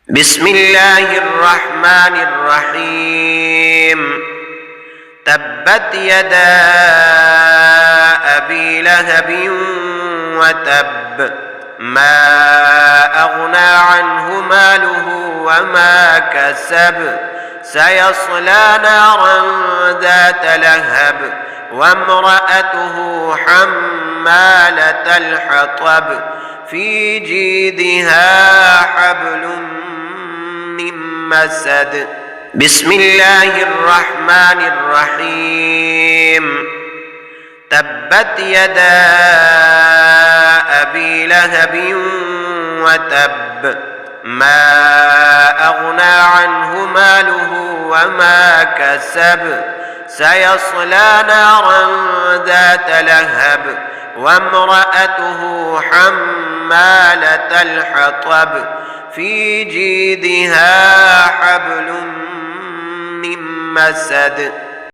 بسم الله الرحمن الرحيم. تبت يدا أبي لهب وتب، ما أغنى عنه ماله وما كسب، سيصلى نارا ذات لهب وامرأته حمالة الحطب في جيدها حبل من مسد. بسم الله الرحمن الرحيم. تبت يدا أبي لهب وتب، ما أغنى عنه ماله وما كسب، سيصلى نارا ذات لهب وامرأته حمالة الحطب في جيدها حبل من مسد.